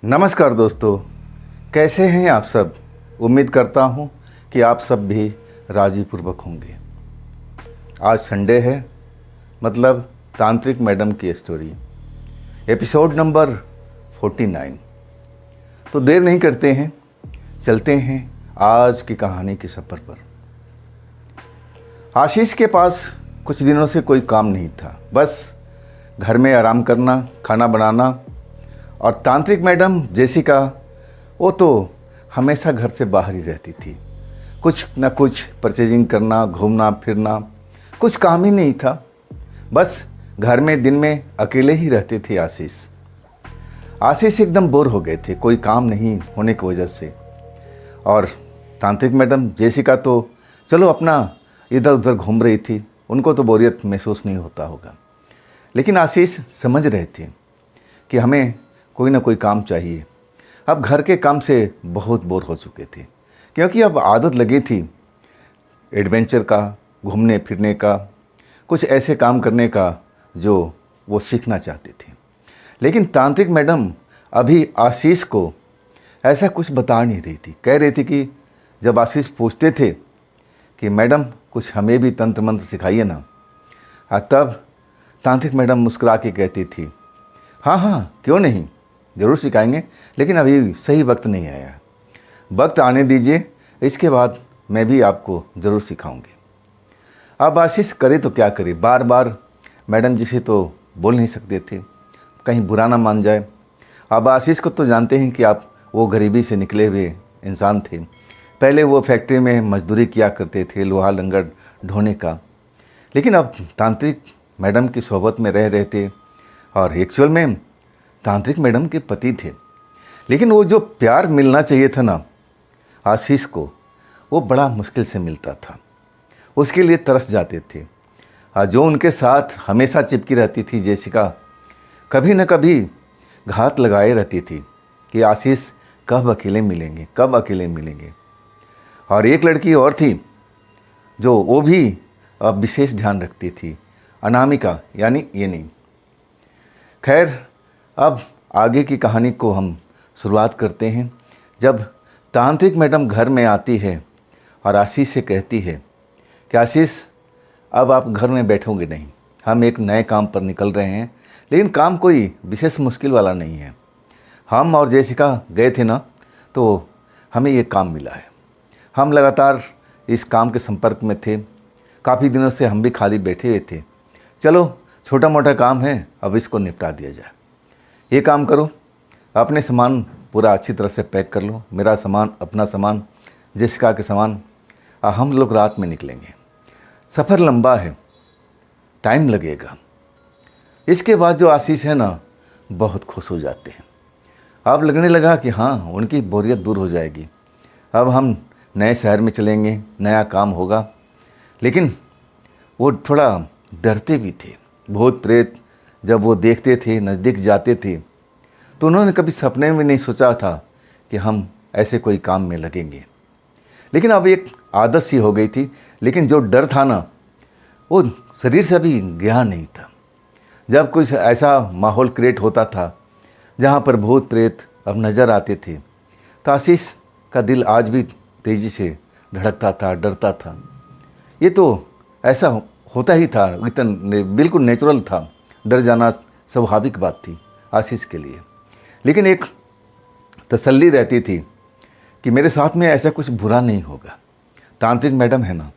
नमस्कार दोस्तों, कैसे हैं आप सब। उम्मीद करता हूं कि आप सब भी राजी पूर्वक होंगे। आज संडे है, मतलब तांत्रिक मैडम की स्टोरी एपिसोड नंबर 49। तो देर नहीं करते हैं, चलते हैं आज की कहानी के सफ़र पर। आशीष के पास कुछ दिनों से कोई काम नहीं था, बस घर में आराम करना, खाना बनाना। और तांत्रिक मैडम जेसिका, वो तो हमेशा घर से बाहर ही रहती थी। कुछ न कुछ परचेजिंग करना, घूमना फिरना, कुछ काम ही नहीं था। बस घर में दिन में अकेले ही रहते थे आशीष एकदम बोर हो गए थे, कोई काम नहीं होने की वजह से। और तांत्रिक मैडम जेसिका तो चलो अपना इधर उधर घूम रही थी, उनको तो बोरियत महसूस नहीं होता होगा। लेकिन आशीष समझ रहे थे कि हमें कोई ना कोई काम चाहिए। अब घर के काम से बहुत बोर हो चुके थे, क्योंकि अब आदत लगी थी एडवेंचर का, घूमने फिरने का, कुछ ऐसे काम करने का जो वो सीखना चाहते थे। लेकिन तांत्रिक मैडम अभी आशीष को ऐसा कुछ बता नहीं रही थी। कह रही थी कि जब आशीष पूछते थे कि मैडम कुछ हमें भी तंत्र मंत्र सिखाइए ना, तब तांत्रिक मैडम मुस्कुरा के कहती थी, हाँ हाँ क्यों नहीं, ज़रूर सिखाएंगे, लेकिन अभी सही वक्त नहीं आया। वक्त आने दीजिए, इसके बाद मैं भी आपको ज़रूर सिखाऊंगी। अब आशीष करे तो क्या करे, बार बार मैडम जी से तो बोल नहीं सकते थे, कहीं बुरा ना मान जाए। अब आशीष को तो जानते हैं कि आप वो गरीबी से निकले हुए इंसान थे। पहले वो फैक्ट्री में मजदूरी किया करते थे, लोहा लंगर ढोने का। लेकिन अब तांत्रिक मैडम की सोहबत में रह रहे थे और एक्चुअल में तांत्रिक मैडम के पति थे। लेकिन वो जो प्यार मिलना चाहिए था ना आशीष को, वो बड़ा मुश्किल से मिलता था। उसके लिए तरस जाते थे। जो उनके साथ हमेशा चिपकी रहती थी जेसिका, कभी न कभी घात लगाए रहती थी कि आशीष कब अकेले मिलेंगे, कब अकेले मिलेंगे। और एक लड़की और थी जो वो भी विशेष ध्यान रखती थी, अनामिका यानी ये नहीं। खैर, अब आगे की कहानी को हम शुरुआत करते हैं। जब तांत्रिक मैडम घर में आती है और आशीष से कहती है कि आशीष अब आप घर में बैठोगे नहीं, हम एक नए काम पर निकल रहे हैं। लेकिन काम कोई विशेष मुश्किल वाला नहीं है। हम और जेसिका गए थे ना, तो हमें ये काम मिला है। हम लगातार इस काम के संपर्क में थे, काफ़ी दिनों से हम भी खाली बैठे हुए थे। चलो छोटा मोटा काम है, अब इसको निपटा दिया जाए। ये काम करो, अपने सामान पूरा अच्छी तरह से पैक कर लो, मेरा सामान, अपना सामान, जेसिका के सामान। हम लोग रात में निकलेंगे, सफ़र लंबा है, टाइम लगेगा। इसके बाद जो आशीष है ना, बहुत खुश हो जाते हैं। अब लगने लगा कि हाँ, उनकी बोरियत दूर हो जाएगी। अब हम नए शहर में चलेंगे, नया काम होगा। लेकिन वो थोड़ा डरते भी थे। भूत प्रेत जब वो देखते थे, नज़दीक जाते थे, तो उन्होंने कभी सपने में नहीं सोचा था कि हम ऐसे कोई काम में लगेंगे। लेकिन अब एक आदत सी हो गई थी। लेकिन जो डर था ना, वो शरीर से अभी गया नहीं था। जब कुछ ऐसा माहौल क्रिएट होता था जहाँ पर भूत प्रेत अब नज़र आते थे, तो आशीष का दिल आज भी तेज़ी से धड़कता था, डरता था। ये तो ऐसा होता ही था, इतना बिल्कुल नेचुरल था। डर जाना स्वाभाविक बात थी आशीष के लिए। लेकिन एक तसल्ली रहती थी कि मेरे साथ में ऐसा कुछ बुरा नहीं होगा, तांत्रिक मैडम है ना,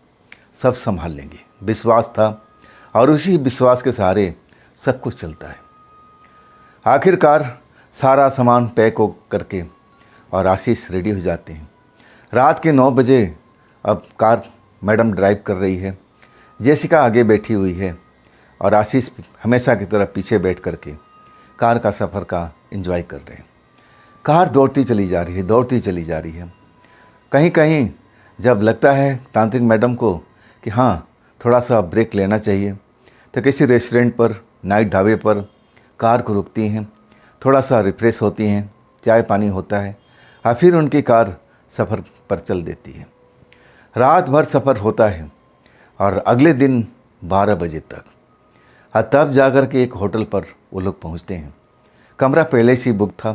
सब संभाल लेंगे। विश्वास था और उसी विश्वास के सहारे सब कुछ चलता है। आखिरकार सारा सामान पैक हो करके और आशीष रेडी हो जाते हैं। रात के 9 बजे अब कार मैडम ड्राइव कर रही है, जेसिका आगे बैठी हुई है और आशीष हमेशा की तरह पीछे बैठ करके कार का सफ़र का एंजॉय कर रहे हैं। कार दौड़ती चली जा रही है, दौड़ती चली जा रही है। कहीं कहीं जब लगता है तांत्रिक मैडम को कि हाँ, थोड़ा सा ब्रेक लेना चाहिए, तो किसी रेस्टोरेंट पर, नाइट ढाबे पर कार को रुकती हैं, थोड़ा सा रिफ्रेश होती हैं, चाय पानी होता है, और फिर उनकी कार सफ़र पर चल देती है। रात भर सफ़र होता है और अगले दिन 12 बजे तक, तब जाकर के एक होटल पर वो लोग पहुंचते हैं। कमरा पहले से ही बुक था।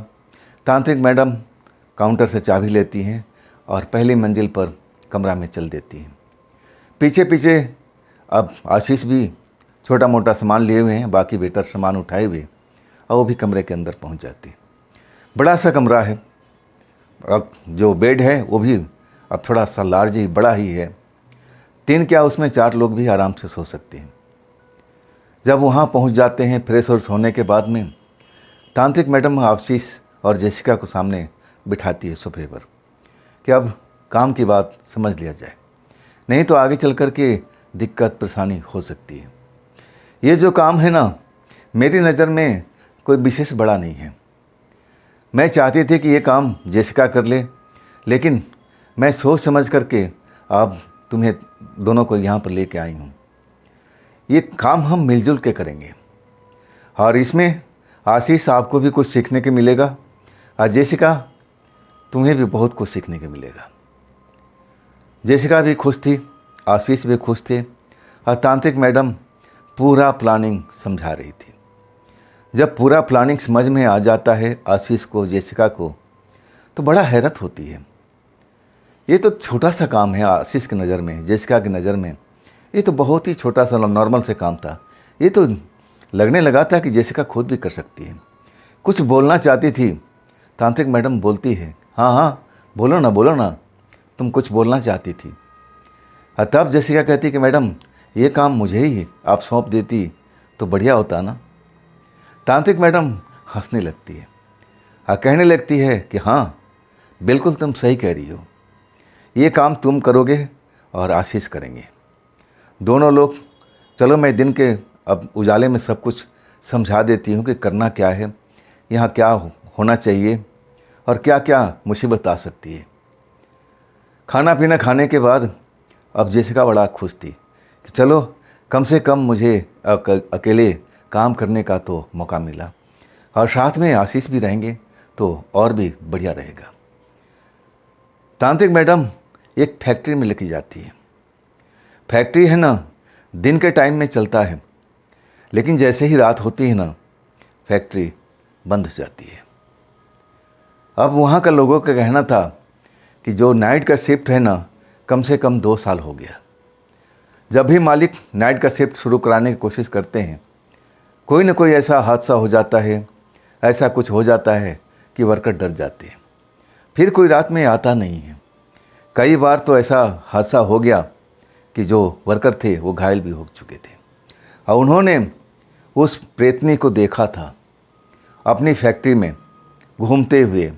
तांत्रिक मैडम काउंटर से चाबी लेती हैं और पहली मंजिल पर कमरा में चल देती हैं। पीछे पीछे अब आशीष भी छोटा मोटा सामान लिए हुए हैं, बाकी वेटर सामान उठाए हुए, और वो भी कमरे के अंदर पहुंच जाती है। बड़ा सा कमरा है, अब जो बेड है वो भी अब थोड़ा सा लार्ज ही, बड़ा ही है। 3 क्या उसमें 4 लोग भी आराम से सो सकते हैं। जब वहाँ पहुँच जाते हैं फ्रेश व्रेश होने के बाद में, तांत्रिक मैडम आशीष और जेसिका को सामने बिठाती है सोफे पर कि अब काम की बात समझ लिया जाए, नहीं तो आगे चल कर के दिक्कत परेशानी हो सकती है। ये जो काम है ना, मेरी नज़र में कोई विशेष बड़ा नहीं है। मैं चाहती थी कि ये काम जेसिका कर ले, लेकिन मैं सोच समझ करके अब तुम्हें दोनों को यहाँ पर लेके आई हूँ। ये काम हम मिलजुल के करेंगे और इसमें आशीष आपको भी कुछ सीखने के मिलेगा और जेसिका तुम्हें भी बहुत कुछ सीखने के मिलेगा। जेसिका भी खुश थी, आशीष भी खुश थे और तांत्रिक मैडम पूरा प्लानिंग समझा रही थी। जब पूरा प्लानिंग समझ में आ जाता है आशीष को, जेसिका को, तो बड़ा हैरत होती है। ये तो छोटा सा काम है आशीष की नज़र में, जेसिका की नज़र में ये तो बहुत ही छोटा सा नॉर्मल से काम था। ये तो लगने लगा था कि जेसिका खुद भी कर सकती है। कुछ बोलना चाहती थी, तांत्रिक मैडम बोलती है, हाँ हाँ बोलो ना, तुम कुछ बोलना चाहती थी। तब जेसिका कहती कि मैडम ये काम मुझे ही आप सौंप देती तो बढ़िया होता ना। तांत्रिक मैडम हंसने लगती है और कहने लगती है कि हाँ बिल्कुल तुम सही कह रही हो, ये काम तुम करोगे और आशीष करेंगे, दोनों लोग। चलो मैं दिन के अब उजाले में सब कुछ समझा देती हूँ कि करना क्या है, यहाँ क्या होना चाहिए और क्या क्या मुसीबत आ सकती है। खाना पीना खाने के बाद अब जेसिका बड़ा खुश थी कि चलो कम से कम मुझे अकेले काम करने का तो मौका मिला और साथ में आशीष भी रहेंगे तो और भी बढ़िया रहेगा। तांत्रिक मैडम एक फैक्ट्री में लेके जाती है। फैक्ट्री है ना, दिन के टाइम में चलता है, लेकिन जैसे ही रात होती है ना, फैक्ट्री बंद हो जाती है। अब वहाँ का लोगों का कहना था कि जो नाइट का शिफ्ट है ना, कम से कम 2 साल हो गया। जब भी मालिक नाइट का शिफ्ट शुरू कराने की कोशिश करते हैं, कोई ना कोई ऐसा हादसा हो जाता है, ऐसा कुछ हो जाता है कि वर्कर डर जाते हैं, फिर कोई रात में आता नहीं है। कई बार तो ऐसा हादसा हो गया कि जो वर्कर थे वो घायल भी हो चुके थे और उन्होंने उस प्रेतनी को देखा था अपनी फैक्ट्री में घूमते हुए,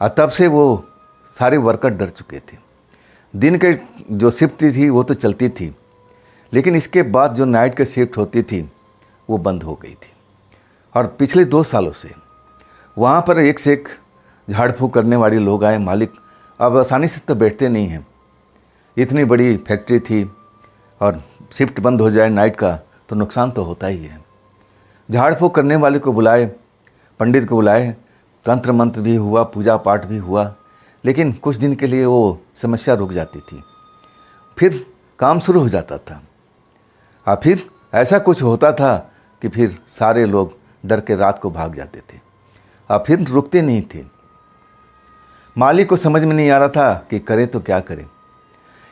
और तब से वो सारे वर्कर डर चुके थे। दिन के जो शिफ्ट थी वो तो चलती थी, लेकिन इसके बाद जो नाइट की शिफ्ट होती थी वो बंद हो गई थी। और पिछले 2 सालों से वहाँ पर एक से एक झाड़ फूँक करने वाले लोग आए। मालिक अब आसानी से तो बैठते नहीं हैं, इतनी बड़ी फैक्ट्री थी और शिफ्ट बंद हो जाए नाइट का तो नुकसान तो होता ही है। झाड़ फूँक करने वाले को बुलाए, पंडित को बुलाए, तंत्र मंत्र भी हुआ, पूजा पाठ भी हुआ, लेकिन कुछ दिन के लिए वो समस्या रुक जाती थी, फिर काम शुरू हो जाता था। और फिर ऐसा कुछ होता था कि फिर सारे लोग डर के रात को भाग जाते थे और फिर रुकते नहीं थे। मालिक को समझ में नहीं आ रहा था कि करे तो क्या करे।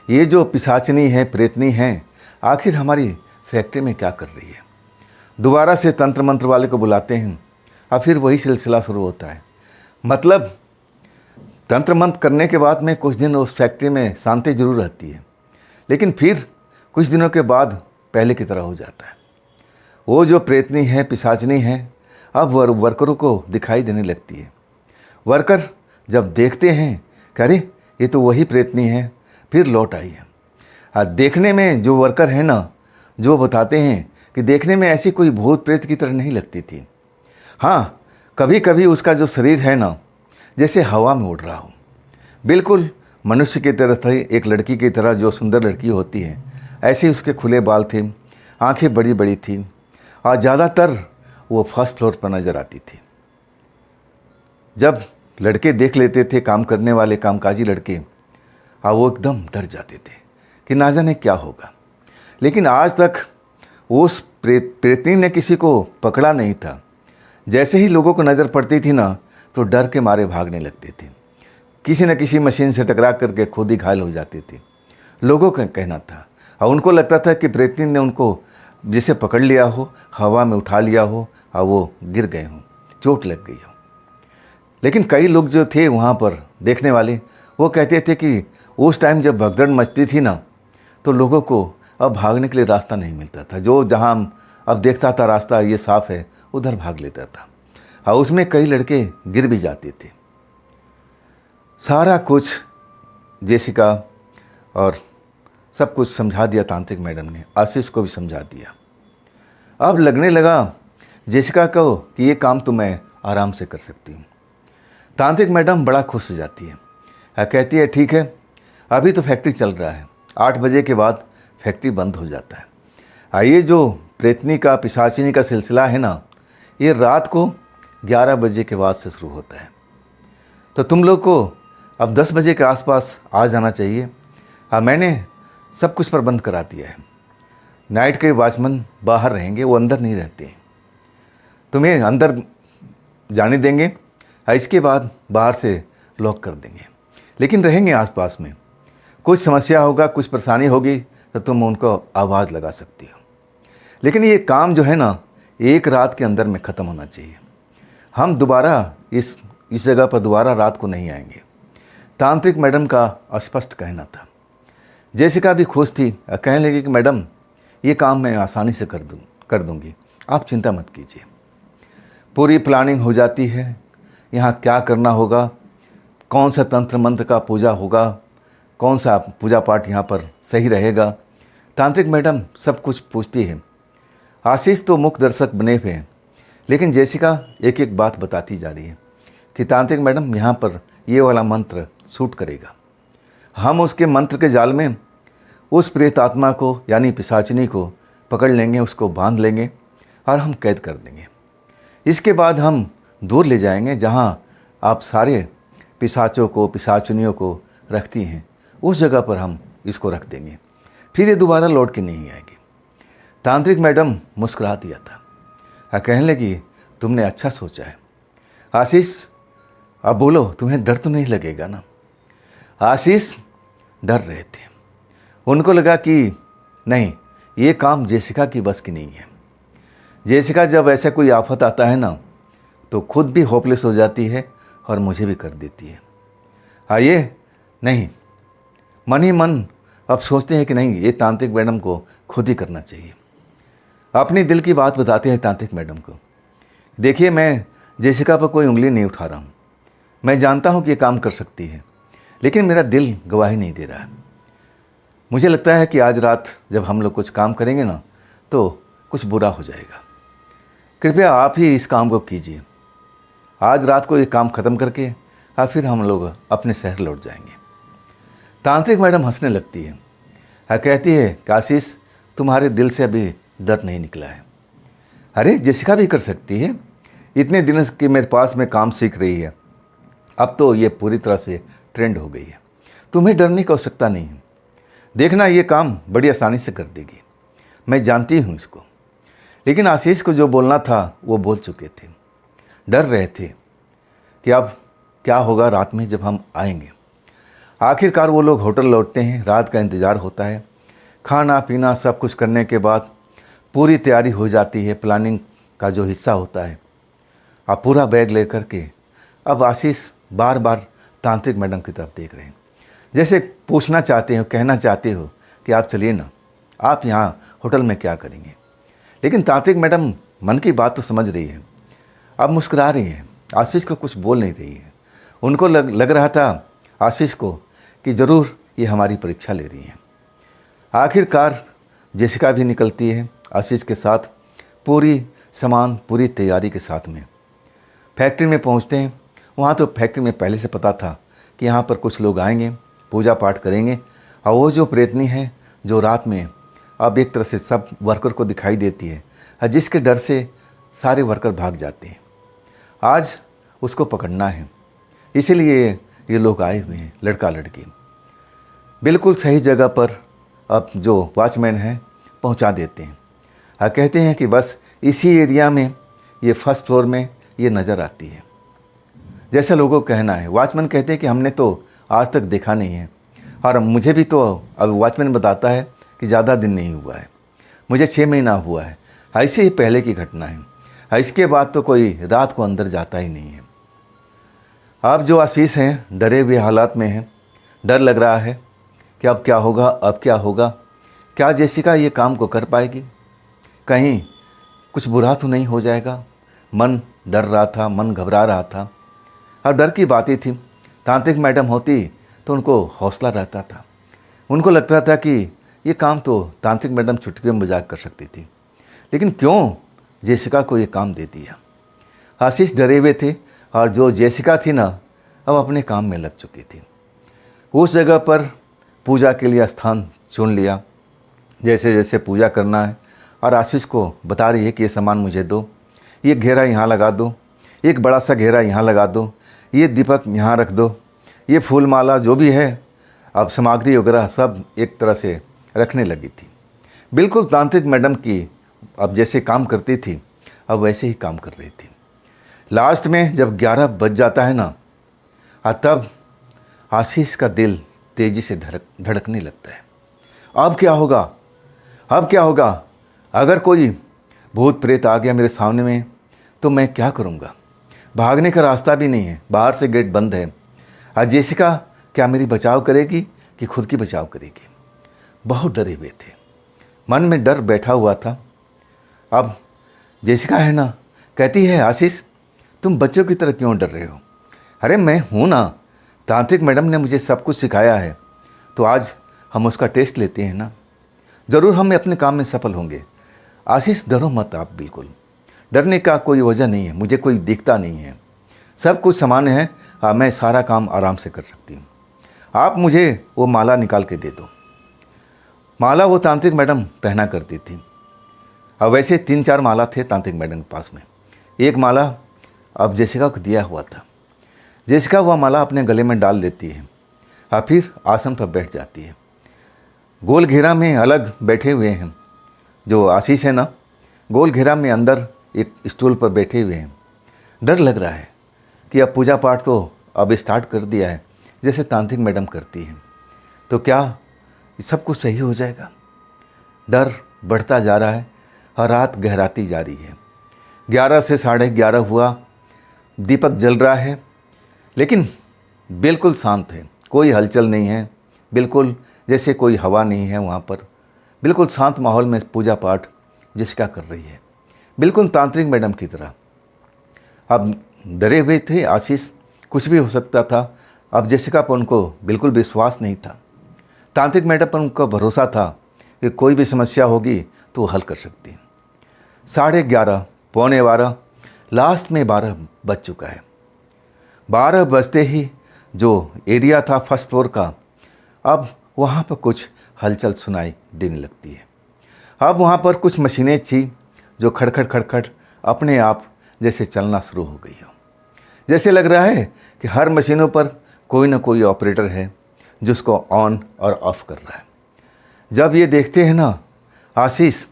ये जो पिशाचनी है, प्रेतनी है, आखिर हमारी फैक्ट्री में क्या कर रही है। दोबारा से तंत्र मंत्र वाले को बुलाते हैं और फिर वही सिलसिला शुरू होता है। मतलब तंत्र मंत्र करने के बाद में कुछ दिन उस फैक्ट्री में शांति जरूर रहती है, लेकिन फिर कुछ दिनों के बाद पहले की तरह हो जाता है। वो जो प्रेतनी है, पिशाचनी है, अब वर्करों को दिखाई देने लगती है। वर्कर जब देखते हैं कि अरे ये तो वही प्रेतनी है, फिर लौट आई है। और देखने में जो वर्कर है ना, जो बताते हैं कि देखने में ऐसी कोई भूत प्रेत की तरह नहीं लगती थी। हाँ, कभी कभी उसका जो शरीर है ना, जैसे हवा में उड़ रहा हो, बिल्कुल मनुष्य की तरह था। एक लड़की की तरह, जो सुंदर लड़की होती है, ऐसे ही उसके खुले बाल थे, आंखें बड़ी बड़ी थी और ज़्यादातर वो फर्स्ट फ्लोर पर नज़र आती थी। जब लड़के देख लेते थे, काम करने वाले कामकाजी लड़के, और वो एकदम डर जाते थे कि ना जाने क्या होगा। लेकिन आज तक उस प्रेतनी ने किसी को पकड़ा नहीं था। जैसे ही लोगों को नज़र पड़ती थी ना, तो डर के मारे भागने लगते थे, किसी न किसी मशीन से टकरा करके खुद ही घायल हो जाते थे। लोगों का कहना था और उनको लगता था कि प्रेतनी ने उनको जैसे पकड़ लिया हो, हवा में उठा लिया हो और वो गिर गए हों, चोट लग गई हो। लेकिन कई लोग जो थे वहाँ पर देखने वाले, वो कहते थे कि उस टाइम जब भगदड़ मचती थी ना, तो लोगों को अब भागने के लिए रास्ता नहीं मिलता था। जो जहाँ अब देखता था रास्ता ये साफ है, उधर भाग लेता था और उसमें कई लड़के गिर भी जाते थे। सारा कुछ जेसिका और सब कुछ समझा दिया तांत्रिक मैडम ने, आशीष को भी समझा दिया। अब लगने लगा जेसिका को कि ये काम तो मैं आराम से कर सकती हूँ। तांत्रिक मैडम बड़ा खुश हो जाती है, कहती है ठीक है, अभी तो फैक्ट्री चल रहा है, 8 बजे के बाद फैक्ट्री बंद हो जाता है। ये जो प्रेतनी का पिशाचिनी का सिलसिला है ना, ये रात को 11 बजे के बाद से शुरू होता है। तो तुम लोग को अब 10 बजे के आसपास आ जाना चाहिए। मैंने सब कुछ प्रबंध करा दिया है। नाइट के वॉचमैन बाहर रहेंगे, वो अंदर नहीं रहते हैं। तुम्हें अंदर जाने देंगे, इसके बाद बाहर से लॉक कर देंगे, लेकिन रहेंगे आसपास में। कुछ समस्या होगा, कुछ परेशानी होगी तो तुम उनको आवाज़ लगा सकती हो। लेकिन ये काम जो है ना, 1 रात के अंदर में ख़त्म होना चाहिए। हम दोबारा इस जगह पर दोबारा रात को नहीं आएंगे। तांत्रिक मैडम का स्पष्ट कहना था। जेसिका भी खुश थी, कहने लगी कि मैडम ये काम मैं आसानी से कर दूंगी, आप चिंता मत कीजिए। पूरी प्लानिंग हो जाती है, यहाँ क्या करना होगा, कौन सा तंत्र मंत्र का पूजा होगा, कौन सा पूजा पाठ यहाँ पर सही रहेगा। तांत्रिक मैडम सब कुछ पूछती है। आशीष तो मुख्य दर्शक बने हुए हैं, लेकिन जेसिका एक एक बात बताती जा रही है कि तांत्रिक मैडम यहाँ पर ये वाला मंत्र सूट करेगा। हम उसके मंत्र के जाल में उस प्रेत आत्मा को यानी पिशाचिनी को पकड़ लेंगे, उसको बांध लेंगे और हम कैद कर देंगे। इसके बाद हम दूर ले जाएंगे जहाँ आप सारे पिशाचों को पिशाचिनियों को रखती हैं, उस जगह पर हम इसको रख देंगे, फिर ये दोबारा लौट के नहीं आएगी। तांत्रिक मैडम मुस्कुरा दिया था, कहने लगी तुमने अच्छा सोचा है। आशीष अब बोलो, तुम्हें डर तो नहीं लगेगा ना। आशीष डर रहे थे, उनको लगा कि नहीं, ये काम जेसिका की बस की नहीं है। जेसिका जब ऐसा कोई आफत आता है ना, तो खुद भी होपलेस हो जाती है और मुझे भी कर देती है। ये नहीं, मन ही मन अब सोचते हैं कि नहीं, ये तांत्रिक मैडम को खुद ही करना चाहिए। अपनी दिल की बात बताते हैं तांत्रिक मैडम को। देखिए, मैं जेसिका पर कोई उंगली नहीं उठा रहा हूँ, मैं जानता हूँ कि ये काम कर सकती है, लेकिन मेरा दिल गवाही नहीं दे रहा है। मुझे लगता है कि आज रात जब हम लोग कुछ काम करेंगे ना, तो कुछ बुरा हो जाएगा। कृपया आप ही इस काम को कीजिए। आज रात को ये काम ख़त्म करके और फिर हम लोग अपने शहर लौट जाएंगे। तांत्रिक मैडम हंसने लगती है, कहती है कि आशीष, तुम्हारे दिल से अभी डर नहीं निकला है। अरे जेसिका भी कर सकती है, इतने दिन के मेरे पास में काम सीख रही है, अब तो ये पूरी तरह से ट्रेंड हो गई है, तुम्हें डरने की आवश्यकता नहीं है। देखना, ये काम बड़ी आसानी से कर देगी, मैं जानती हूँ इसको। लेकिन आशीष को जो बोलना था वो बोल चुके थे। डर रहे थे कि अब क्या होगा रात में जब हम आएंगे। आखिरकार वो लोग होटल लौटते हैं, रात का इंतज़ार होता है। खाना पीना सब कुछ करने के बाद पूरी तैयारी हो जाती है, प्लानिंग का जो हिस्सा होता है। आप पूरा बैग लेकर के अब आशीष बार बार तांत्रिक मैडम की तरफ देख रहे हैं, जैसे पूछना चाहते हो, कहना चाहते हो कि आप चलिए ना, आप यहाँ होटल में क्या करेंगे। लेकिन तांत्रिक मैडम मन की बात तो समझ रही है, अब मुस्कुरा रही है, आशीष को कुछ बोल नहीं रही है। उनको लग रहा था आशीष को कि ज़रूर ये हमारी परीक्षा ले रही है। आखिरकार जेसिका भी निकलती है आशीष के साथ, पूरी तैयारी के साथ में। फैक्ट्री में पहुंचते हैं। वहाँ तो फैक्ट्री में पहले से पता था कि यहाँ पर कुछ लोग आएंगे, पूजा पाठ करेंगे, और वो जो प्रेतनी है जो रात में अब एक तरह से सब वर्कर को दिखाई देती है, जिसके डर से सारे वर्कर भाग जाते हैं। आज उसको पकड़ना है, इसीलिए ये लोग आए हुए हैं, लड़का लड़की। बिल्कुल सही जगह पर अब जो वॉचमैन है पहुंचा देते हैं। कहते हैं कि बस इसी एरिया में, ये फर्स्ट फ्लोर में ये नज़र आती है। जैसा लोगों का कहना है। वॉचमैन कहते हैं कि हमने तो आज तक देखा नहीं है, और मुझे भी तो अब वॉचमैन बताता है कि ज़्यादा दिन नहीं हुआ है, मुझे 6 महीना हुआ है। ऐसे ही पहले की घटना है। इसके बाद तो कोई रात को अंदर जाता ही नहीं है। अब जो आशीष हैं डरे हुए हालात में हैं, डर लग रहा है कि अब क्या होगा, अब क्या होगा, क्या जेसिका ये काम को कर पाएगी, कहीं कुछ बुरा तो नहीं हो जाएगा। मन डर रहा था, मन घबरा रहा था। और डर की बातें थी, तांत्रिक मैडम होती तो उनको हौसला रहता था। उनको लगता था कि ये काम तो तांत्रिक मैडम चुटकियों में मजाक कर सकती थी, लेकिन क्यों जेसिका को ये काम दे दिया। आशीष डरे हुए थे, और जो जेसिका थी ना, अब अपने काम में लग चुकी थी। उस जगह पर पूजा के लिए स्थान चुन लिया, जैसे जैसे पूजा करना है, और आशीष को बता रही है कि ये सामान मुझे दो, ये घेरा यहाँ लगा दो, एक बड़ा सा घेरा यहाँ लगा दो, ये दीपक यहाँ रख दो, ये फूल माला जो भी है, अब सामग्री वगैरह सब एक तरह से रखने लगी थी। बिल्कुल तांत्रिक मैडम की अब जैसे काम करती थी, अब वैसे ही काम कर रही थी। लास्ट में जब 11 बज जाता है ना, तब आशीष का दिल तेज़ी से धड़कने लगता है। अब क्या होगा, अब क्या होगा, अगर कोई भूत प्रेत आ गया मेरे सामने में तो मैं क्या करूँगा। भागने का रास्ता भी नहीं है, बाहर से गेट बंद है। आज जेसिका क्या मेरी बचाव करेगी कि खुद की बचाव करेगी। बहुत डरे हुए थे, मन में डर बैठा हुआ था। अब जेसिका है ना, कहती है आशीष तुम बच्चों की तरह क्यों डर रहे हो। अरे मैं हूँ ना, तांत्रिक मैडम ने मुझे सब कुछ सिखाया है, तो आज हम उसका टेस्ट लेते हैं ना, ज़रूर हम अपने काम में सफल होंगे। आशीष डरो मत आप, बिल्कुल डरने का कोई वजह नहीं है, मुझे कोई दिखता नहीं है, सब कुछ सामान्य है। मैं सारा काम आराम से कर सकती हूँ। आप मुझे वो माला निकाल के दे दो। माला वो तांत्रिक मैडम पहना करती थी। अब वैसे 3-4 माला थे तांत्रिक मैडम के पास में। एक माला अब जेसिका को दिया हुआ था। जेसिका वह माला अपने गले में डाल लेती है, और फिर आसन पर बैठ जाती है। गोल घेरा में अलग बैठे हुए हैं जो आशीष है ना, गोल घेरा में अंदर एक स्टूल पर बैठे हुए हैं। डर लग रहा है कि अब पूजा पाठ तो अब स्टार्ट कर दिया है जैसे तांत्रिक मैडम करती हैं, तो क्या सब कुछ सही हो जाएगा। डर बढ़ता जा रहा है और रात गहराती जा रही है। 11 से 11:30 हुआ, दीपक जल रहा है, लेकिन बिल्कुल शांत है, कोई हलचल नहीं है, बिल्कुल जैसे कोई हवा नहीं है वहाँ पर। बिल्कुल शांत माहौल में पूजा पाठ जेसिका कर रही है, बिल्कुल तांत्रिक मैडम की तरह। अब डरे हुए थे आशीष, कुछ भी हो सकता था। अब जेसिका पर उनको बिल्कुल विश्वास नहीं था, तांत्रिक मैडम पर उनका भरोसा था कि कोई भी समस्या होगी तो वो हल कर सकती है। 11:30, 11:45, लास्ट में 12 बज चुका है। 12 बजते ही जो एरिया था फर्स्ट फ्लोर का, अब वहाँ पर कुछ हलचल सुनाई देने लगती है। अब वहाँ पर कुछ मशीनें थी जो खड़खड़ खड़खड़ अपने आप जैसे चलना शुरू हो गई हो। जैसे लग रहा है कि हर मशीनों पर कोई ना कोई ऑपरेटर है जिसको ऑन और ऑफ कर रहा है। जब ये देखते हैं ना आशीष,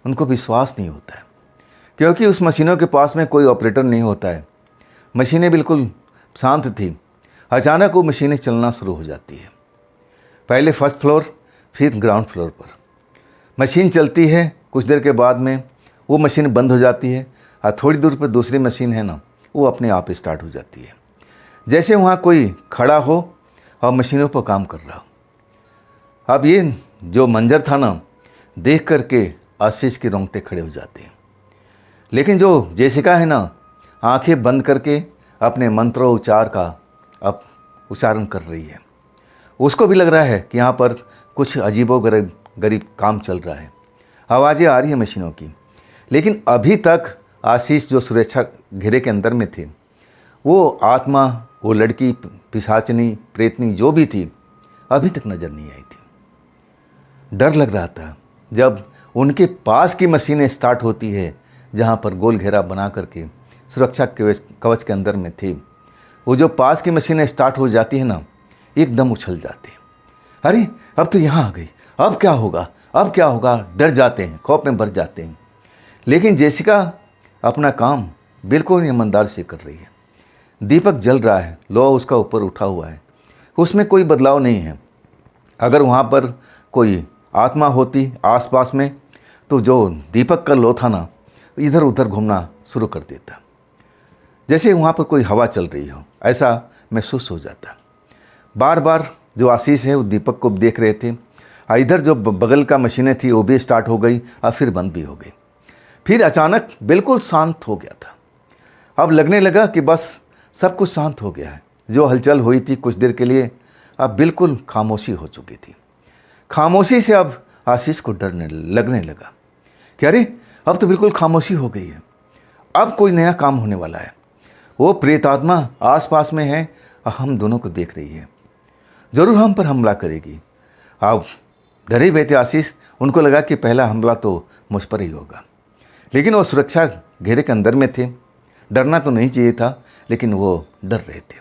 उनको विश्वास नहीं होता है, क्योंकि उस मशीनों के पास में कोई ऑपरेटर नहीं होता है। मशीनें बिल्कुल शांत थी। अचानक वो मशीनें चलना शुरू हो जाती है। पहले फर्स्ट फ्लोर, फिर ग्राउंड फ्लोर पर मशीन चलती है। कुछ देर के बाद में वो मशीन बंद हो जाती है, और थोड़ी दूर पर दूसरी मशीन है ना, वो अपने आप स्टार्ट हो जाती है, जैसे वहाँ कोई खड़ा हो और मशीनों पर काम कर रहा हो। अब ये जो मंजर था ना, देख करके आशीष के रोंगटे खड़े हो जाते हैं। लेकिन जो जेसिका है ना, आंखें बंद करके अपने मंत्रोच्चार का अब उच्चारण कर रही है। उसको भी लग रहा है कि यहाँ पर कुछ अजीबोगरीब काम चल रहा है, आवाज़ें आ रही हैं मशीनों की। लेकिन अभी तक आशीष जो सुरक्षा घेरे के अंदर में थे, वो आत्मा, वो लड़की, पिशाचनी, प्रेतनी जो भी थी, अभी तक नज़र नहीं आई थी। डर लग रहा था जब उनके पास की मशीनें स्टार्ट होती है, जहाँ पर गोल घेरा बना करके सुरक्षा कवच के अंदर में थे। वो जो पास की मशीनें स्टार्ट हो जाती है ना, एकदम उछल जाते हैं। अरे अब तो यहाँ आ गई, अब क्या होगा, अब क्या होगा, डर जाते हैं, खौफ में भर जाते हैं। लेकिन जेसिका अपना काम बिल्कुल ईमानदार से कर रही है। दीपक जल रहा है, लो उसका ऊपर उठा हुआ है, उसमें कोई बदलाव नहीं है। अगर वहाँ पर कोई आत्मा होती आसपास में तो जो दीपक का लो था ना, इधर उधर घूमना शुरू कर देता, जैसे वहाँ पर कोई हवा चल रही हो, ऐसा महसूस हो जाता। बार बार जो आशीष है वो दीपक को देख रहे थे। इधर जो बगल का मशीनें थी वो भी स्टार्ट हो गई और फिर बंद भी हो गई। फिर अचानक बिल्कुल शांत हो गया था। अब लगने लगा कि बस सब कुछ शांत हो गया है। जो हलचल हुई थी कुछ देर के लिए, अब बिल्कुल खामोशी हो चुकी थी। खामोशी से अब आशीष को डरने लगने लगा कि अरे अब तो बिल्कुल खामोशी हो गई है, अब कोई नया काम होने वाला है। वो प्रेत आत्मा आसपास में है और हम दोनों को देख रही है, ज़रूर हम पर हमला करेगी। अब डरे हुए थे आशीष, उनको लगा कि पहला हमला तो मुझ पर ही होगा, लेकिन वो सुरक्षा घेरे के अंदर में थे। डरना तो नहीं चाहिए था, लेकिन वो डर रहे थे।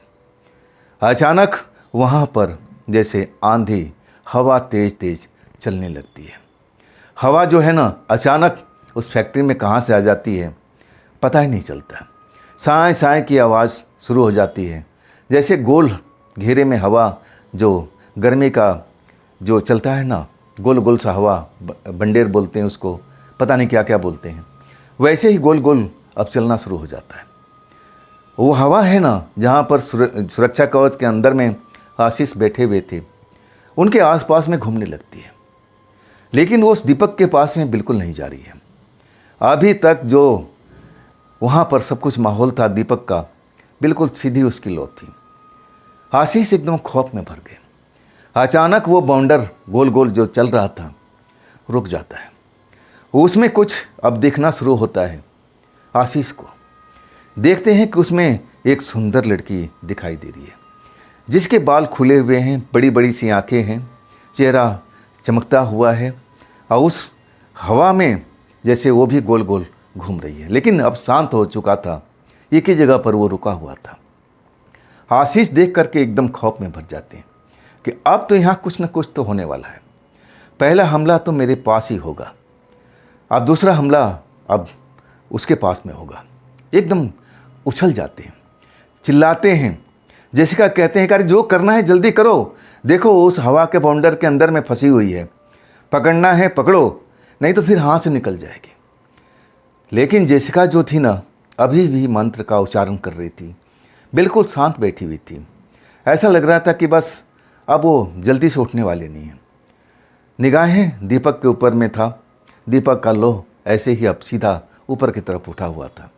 अचानक वहाँ पर जैसे आंधी, हवा तेज तेज चलने लगती है। हवा जो है ना, अचानक उस फैक्ट्री में कहाँ से आ जाती है पता ही नहीं चलता। साए साए की आवाज़ शुरू हो जाती है, जैसे गोल घेरे में हवा, जो गर्मी का जो चलता है ना, गोल गोल सा हवा, बंडेर बोलते हैं उसको, पता नहीं क्या क्या बोलते हैं, वैसे ही गोल गोल अब चलना शुरू हो जाता है। वो हवा है ना, जहाँ पर सुरक्षा कवच के अंदर में आशीष बैठे हुए थे, उनके आसपास में घूमने लगती है, लेकिन वो उस दीपक के पास में बिल्कुल नहीं जा रही है। अभी तक जो वहाँ पर सब कुछ माहौल था दीपक का, बिल्कुल सीधी उसकी लो थी। आशीष एकदम खौफ में भर गए। अचानक वो बाउंडर गोल गोल जो चल रहा था रुक जाता है। उसमें कुछ अब दिखना शुरू होता है। आशीष को देखते हैं कि उसमें एक सुंदर लड़की दिखाई दे रही है, जिसके बाल खुले हुए हैं, बड़ी बड़ी सी आंखें हैं, चेहरा चमकता हुआ है, और उस हवा में जैसे वो भी गोल गोल घूम रही है, लेकिन अब शांत हो चुका था। एक ही जगह पर वो रुका हुआ था। आशीष देख करके एकदम खौफ में भर जाते हैं कि अब तो यहाँ कुछ न कुछ तो होने वाला है। पहला हमला तो मेरे पास ही होगा, अब दूसरा हमला अब उसके पास में होगा। एकदम उछल जाते हैं, चिल्लाते हैं। जेसिका कहते हैं कि अरे जो करना है जल्दी करो, देखो उस हवा के बाउंडर के अंदर में फंसी हुई है, पकड़ना है पकड़ो, नहीं तो फिर हाथ से निकल जाएगी। लेकिन जेसिका जो थी ना, अभी भी मंत्र का उच्चारण कर रही थी, बिल्कुल शांत बैठी हुई थी। ऐसा लग रहा था कि बस अब वो जल्दी से उठने वाले नहीं हैं। निगाहें दीपक के ऊपर में था। दीपक का लोह ऐसे ही अब सीधा ऊपर की तरफ उठा हुआ था,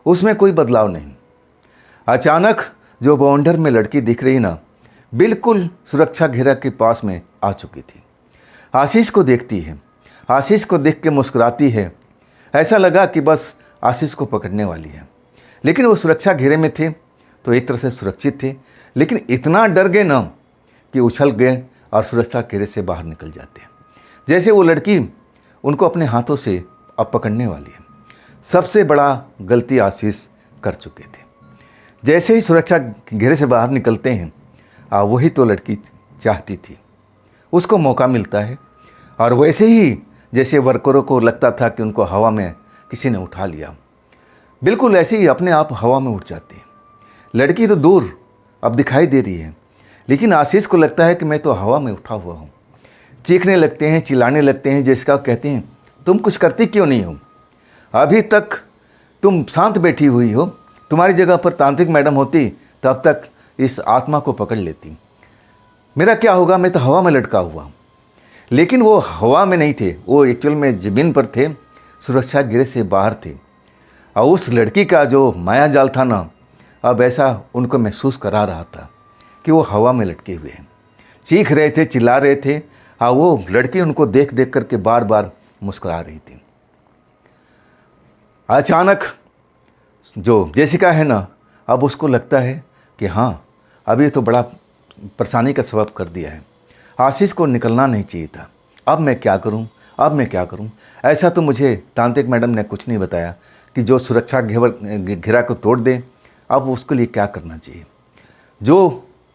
उसमें कोई बदलाव नहीं। अचानक जो बाउंडर में लड़की दिख रही ना, बिल्कुल सुरक्षा घेरा के पास में आ चुकी थी। आशीष को देखती है, आशीष को देख के मुस्कुराती है। ऐसा लगा कि बस आशीष को पकड़ने वाली है, लेकिन वो सुरक्षा घेरे में थे तो एक तरह से सुरक्षित थे, लेकिन इतना डर गए ना कि उछल गए और सुरक्षा घेरे से बाहर निकल जाते हैं, जैसे वो लड़की उनको अपने हाथों से अब पकड़ने वाली है। सबसे बड़ा गलती आशीष कर चुके थे। जैसे ही सुरक्षा घेरे से बाहर निकलते हैं, वही तो लड़की चाहती थी, उसको मौका मिलता है, और वैसे ही जैसे वर्करों को लगता था कि उनको हवा में किसी ने उठा लिया, बिल्कुल ऐसे ही अपने आप हवा में उठ जाती है। लड़की तो दूर अब दिखाई दे रही है, लेकिन आशीष को लगता है कि मैं तो हवा में उठा हुआ हूँ। चीखने लगते हैं, चिल्लाने लगते हैं। जेसिका कहते हैं तुम कुछ करती क्यों नहीं हो, अभी तक तुम शांत बैठी हुई हो, तुम्हारी जगह पर तांत्रिक मैडम होती तो अब तक इस आत्मा को पकड़ लेती। मेरा क्या होगा, मैं तो हवा में लटका हुआ हूँ। लेकिन वो हवा में नहीं थे, वो एक्चुअल में ज़मीन पर थे, सुरक्षा घेरे से बाहर थे। और उस लड़की का जो माया जाल था ना, अब ऐसा उनको महसूस करा रहा था कि वो हवा में लटके हुए हैं, चीख रहे थे, चिल्ला रहे थे, और वो लड़की उनको देख देख करके बार बार मुस्कुरा रही थी। अचानक जो जेसिका है ना, अब उसको लगता है कि हाँ, अब ये तो बड़ा परेशानी का सबब कर दिया है, आशीष को निकलना नहीं चाहिए था। अब मैं क्या करूं, अब मैं क्या करूं? ऐसा तो मुझे तांत्रिक मैडम ने कुछ नहीं बताया कि जो सुरक्षा घेरा को तोड़ दे। अब उसके लिए क्या करना चाहिए? जो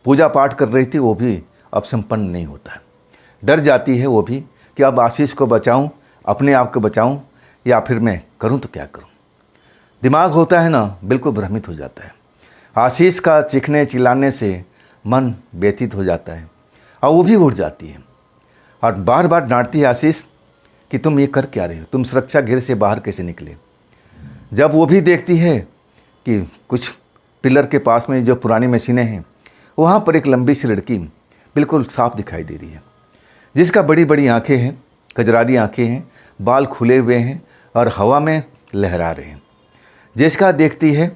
पूजा पाठ कर रही थी वो भी अब संपन्न नहीं होता है। डर जाती है वो भी कि अब आशीष को बचाऊं, अपने आप को बचाऊं, या फिर मैं करूं तो क्या करूं? दिमाग होता है ना, बिल्कुल भ्रमित हो जाता है। आशीष का चीखने चिल्लाने से मन व्यथित हो जाता है और वो भी उठ जाती है और बार बार डांटती है आशीष कि तुम ये कर क्या रहे हो, तुम सुरक्षा घेरे से बाहर कैसे निकले। जब वो भी देखती है कि कुछ पिलर के पास में जो पुरानी मशीनें हैं वहाँ पर एक लंबी सी लड़की बिल्कुल साफ दिखाई दे रही है, जिसका बड़ी बड़ी आंखें हैं, कजरारी आंखें हैं, बाल खुले हुए हैं और हवा में लहरा रहे हैं। जेसिका देखती है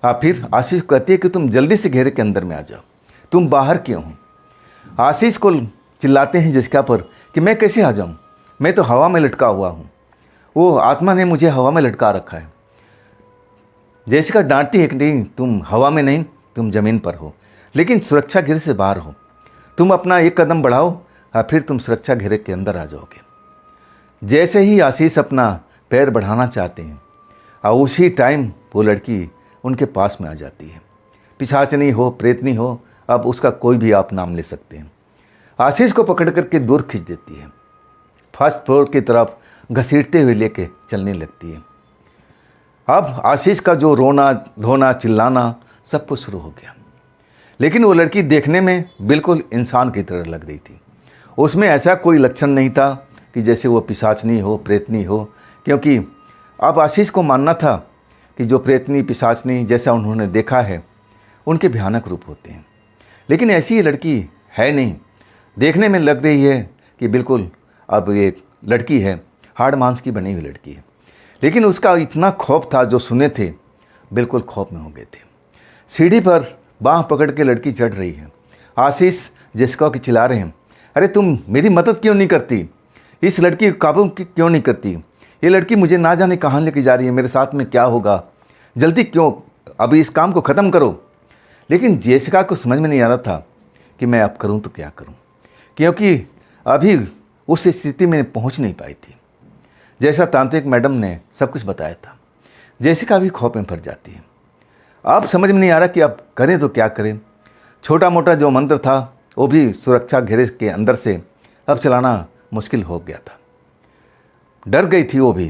और फिर आशीष को कहती है कि तुम जल्दी से घेरे के अंदर में आ जाओ, तुम बाहर क्यों हो। आशीष को चिल्लाते हैं जेसिका पर कि मैं कैसे आ जाऊं, मैं तो हवा में लटका हुआ हूं, वो आत्मा ने मुझे हवा में लटका रखा है। जेसिका डांटती है कि नहीं, तुम हवा में नहीं, तुम ज़मीन पर हो, लेकिन सुरक्षा घेरे से बाहर हो। तुम अपना एक कदम बढ़ाओ और फिर तुम सुरक्षा घेरे के अंदर आ जाओगे। जैसे ही आशीष अपना पैर बढ़ाना चाहते हैं और उसी टाइम वो लड़की उनके पास में आ जाती है। पिशाचनी हो, प्रेतनी हो, अब उसका कोई भी आप नाम ले सकते हैं। आशीष को पकड़ करके दूर खींच देती है, फर्स्ट फ्लोर की तरफ घसीटते हुए लेके चलने लगती है। अब आशीष का जो रोना धोना चिल्लाना सब कुछ शुरू हो गया, लेकिन वो लड़की देखने में बिल्कुल इंसान की तरह लग रही थी। उसमें ऐसा कोई लक्षण नहीं था कि जैसे वो पिशाचनी हो, प्रेतनी हो, क्योंकि अब आशीष को मानना था कि जो प्रेतनी पिशाचनी जैसा उन्होंने देखा है उनके भयानक रूप होते हैं, लेकिन ऐसी ये लड़की है नहीं। देखने में लग रही है कि बिल्कुल अब ये लड़की है, हाड़ मांस की बनी हुई लड़की है, लेकिन उसका इतना खौफ था, जो सुने थे बिल्कुल खौफ में हो गए थे। सीढ़ी पर बाँह पकड़ के लड़की चढ़ रही है। आशीष जेसिका को चिल्ला रहे हैं, अरे तुम मेरी मदद क्यों नहीं करती, इस लड़की को काबू क्यों नहीं करती, ये लड़की मुझे ना जाने कहाँ लेके जा रही है, मेरे साथ में क्या होगा, जल्दी क्यों अभी इस काम को ख़त्म करो। लेकिन जेसिका को समझ में नहीं आ रहा था कि मैं अब करूँ तो क्या करूँ, क्योंकि अभी उस स्थिति में पहुँच नहीं पाई थी। जैसा तांत्रिक मैडम ने सब कुछ बताया था, जेसिका भी खौफ में भर जाती है। अब समझ में नहीं आ रहा कि अब करें तो क्या करें। छोटा मोटा जो मंत्र था वो भी सुरक्षा घेरे के अंदर से अब चलाना मुश्किल हो गया था। डर गई थी वो भी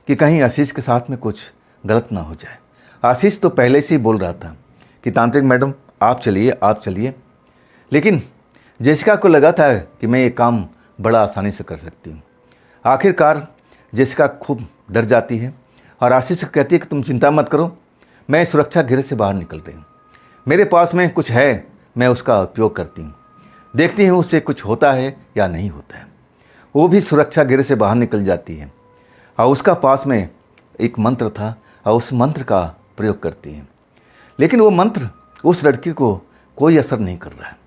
कि कहीं आशीष के साथ में कुछ गलत ना हो जाए। आशीष तो पहले से ही बोल रहा था कि तांत्रिक मैडम आप चलिए, आप चलिए, लेकिन जेसिका को लगा था कि मैं ये काम बड़ा आसानी से कर सकती हूँ। आखिरकार जेसिका खूब डर जाती है और आशीष को कहती है कि तुम चिंता मत करो, मैं सुरक्षा घेरे से बाहर निकल रही हूँ, मेरे पास में कुछ है, मैं उसका उपयोग करती हूँ, देखती हूँ उससे कुछ होता है या नहीं होता है। वो भी सुरक्षा घेरे से बाहर निकल जाती है और उसका पास में एक मंत्र था और उस मंत्र का प्रयोग करती है, लेकिन वो मंत्र उस लड़की को कोई असर नहीं कर रहा है।